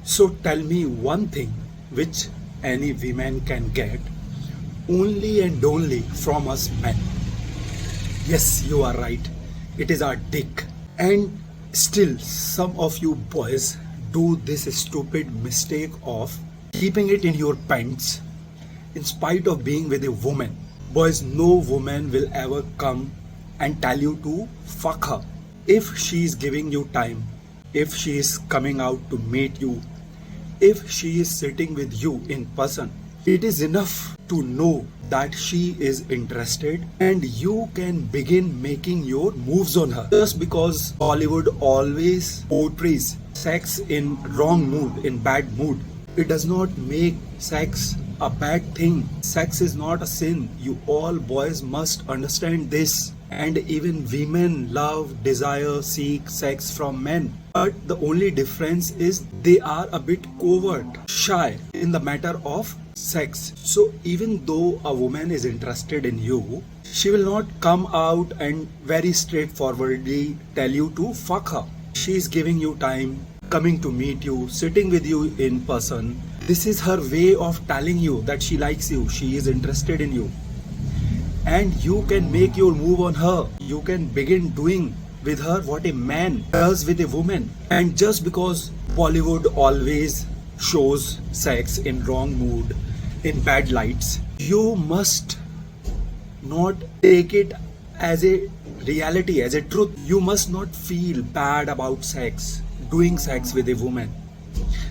So tell me one thing which any woman can get only and only from us men. Yes, you are right. It is our dick. And still, some of you boys do this stupid mistake of keeping it in your pants in spite of being with a woman. Boys, no woman will ever come and tell you to fuck her. If she is giving you time, if she is coming out to meet you, if she is sitting with you in person, it is enough to know that she is interested and you can begin making your moves on her. Just because Hollywood always portrays sex in wrong mood, in bad mood, it does not make sex a bad thing. Sex is not a sin. You all boys must understand this. And even women love, desire, seek sex from men. But the only difference is they are a bit covert, shy in the matter of sex. So even though a woman is interested in you, she will not come out and very straightforwardly tell you to fuck her. She is giving you time, coming to meet you, sitting with you in person. This is her way of telling you that she likes you, she is interested in you. And you can make your move on her. You can begin doing with her what a man does with a woman. And just because Bollywood always shows sex in wrong mood, in bad lights, you must not take it as a reality, as a truth. You must not feel bad about sex, doing sex with a woman.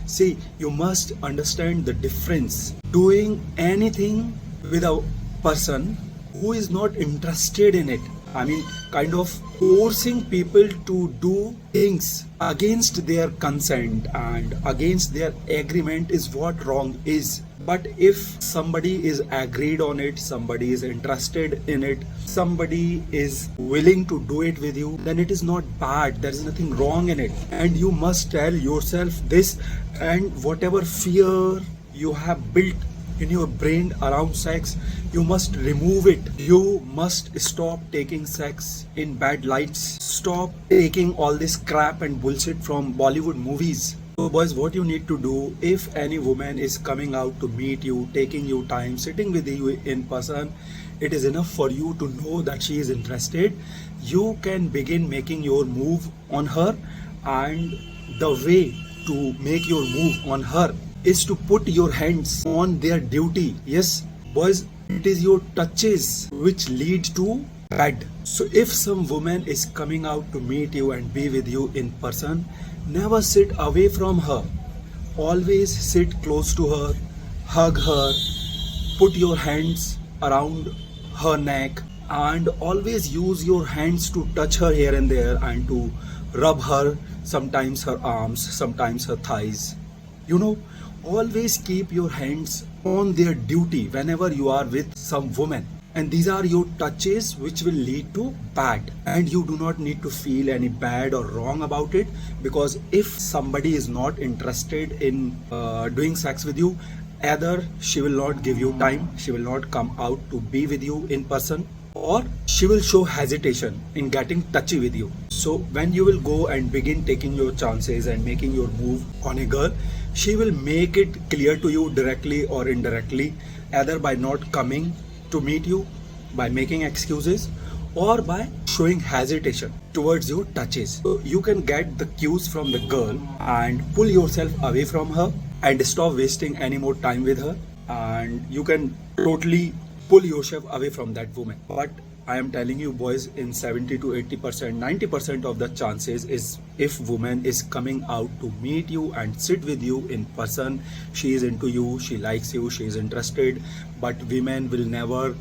See, you must understand the difference. Doing anything with a person who is not interested in it. I mean, kind of forcing people to do things against their consent and against their agreement is what wrong is. But if somebody is agreed on it, somebody is interested in it, somebody is willing to do it with you, then it is not bad. There is nothing wrong in it. And you must tell yourself this, and whatever fear you have built in your brain around sex, you must remove it. You must stop taking sex in bad lights. Stop taking all this crap and bullshit from Bollywood movies. So boys, what you need to do, if any woman is coming out to meet you, taking you time, sitting with you in person, it is enough for you to know that she is interested. You can begin making your move on her, and the way to make your move on her is to put your hands on their duty. Yes, boys, it is your touches which lead to bad. So if some woman is coming out to meet you and be with you in person, never sit away from her. Always sit close to her, hug her, put your hands around her neck, and always use your hands to touch her here and there and to rub her, sometimes her arms, sometimes her thighs. You know, always keep your hands on their duty whenever you are with some woman. And these are your touches which will lead to bad. And you do not need to feel any bad or wrong about it, because if somebody is not interested in doing sex with you, either she will not give you time, she will not come out to be with you in person, or she will show hesitation in getting touchy with you. So when you will go and begin taking your chances and making your move on a girl, she will make it clear to you directly or indirectly, either by not coming to meet you, by making excuses, or by showing hesitation towards your touches. So you can get the cues from the girl and pull yourself away from her and stop wasting any more time with her, and you can totally pull yourself away from that woman. But I am telling you boys, in 70 to 80%, 90% of the chances is, if woman is coming out to meet you and sit with you in person, she is into you, she likes you, she is interested. But women will never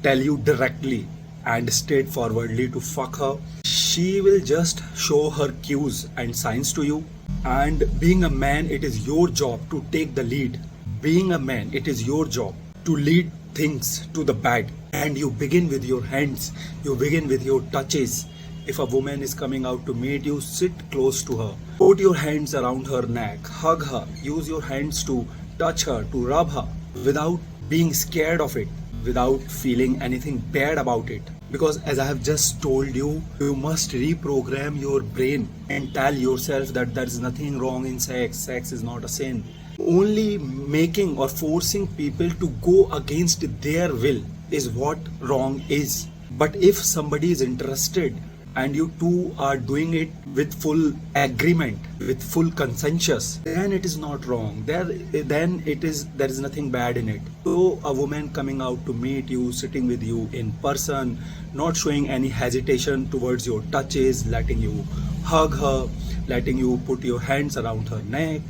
tell you directly and straightforwardly to fuck her. She will just show her cues and signs to you. And being a man, it is your job to take the lead. Being a man, it is your job to lead things to the bad. And you begin with your hands, you begin with your touches. If a woman is coming out to meet you, sit close to her, put your hands around her neck, hug her, use your hands to touch her, to rub her, without being scared of it, without feeling anything bad about it. Because as I have just told you, you must reprogram your brain and tell yourself that there is nothing wrong in sex. Sex is not a sin. Only making or forcing people to go against their will is what wrong is. But if somebody is interested and you two are doing it with full agreement, with full consensus, then it is not wrong. Then there is nothing bad in it. So a woman coming out to meet you, sitting with you in person, not showing any hesitation towards your touches, letting you hug her, letting you put your hands around her neck,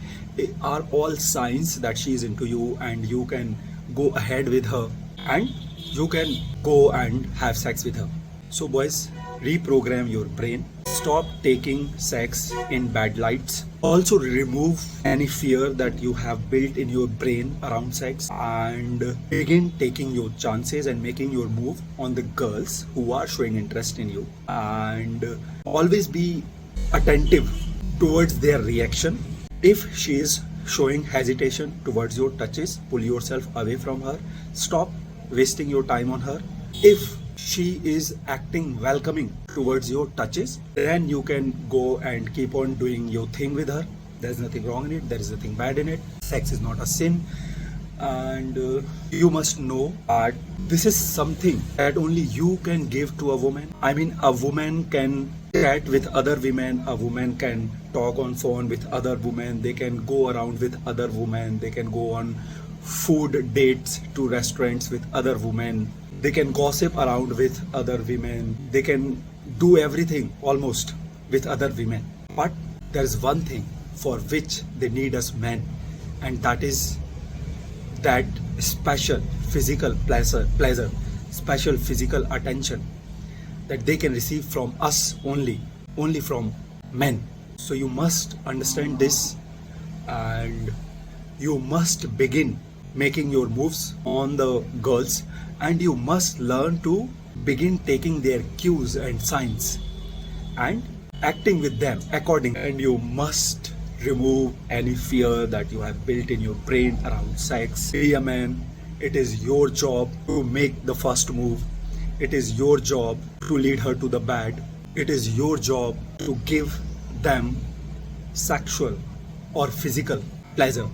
are all signs that she is into you, and you can go ahead with her and you can go and have sex with her. So boys, reprogram your brain. Stop taking sex in bad lights. Also remove any fear that you have built in your brain around sex, and begin taking your chances and making your move on the girls who are showing interest in you. And always be attentive towards their reaction. If she is showing hesitation towards your touches, pull yourself away from her. Stop wasting your time on her. If she is acting welcoming towards your touches, then you can go and keep on doing your thing with her. There's nothing wrong in it, there is nothing bad in it. Sex is not a sin. And you must know that this is something that only you can give to a woman. I mean, a woman can chat with other women, a woman can talk on phone with other women, they can go around with other women, they can go on food dates to restaurants with other women, they can gossip around with other women, they can do everything almost with other women. But there is one thing for which they need us men, and that is that special physical pleasure, special physical attention that they can receive from us only from men. So you must understand this, and you must begin making your moves on the girls, and you must learn to begin taking their cues and signs and acting with them accordingly. And you must remove any fear that you have built in your brain around sex. Be a man. It is your job to make the first move. It is your job to lead her to the bed. It is your job to give them sexual or physical pleasure.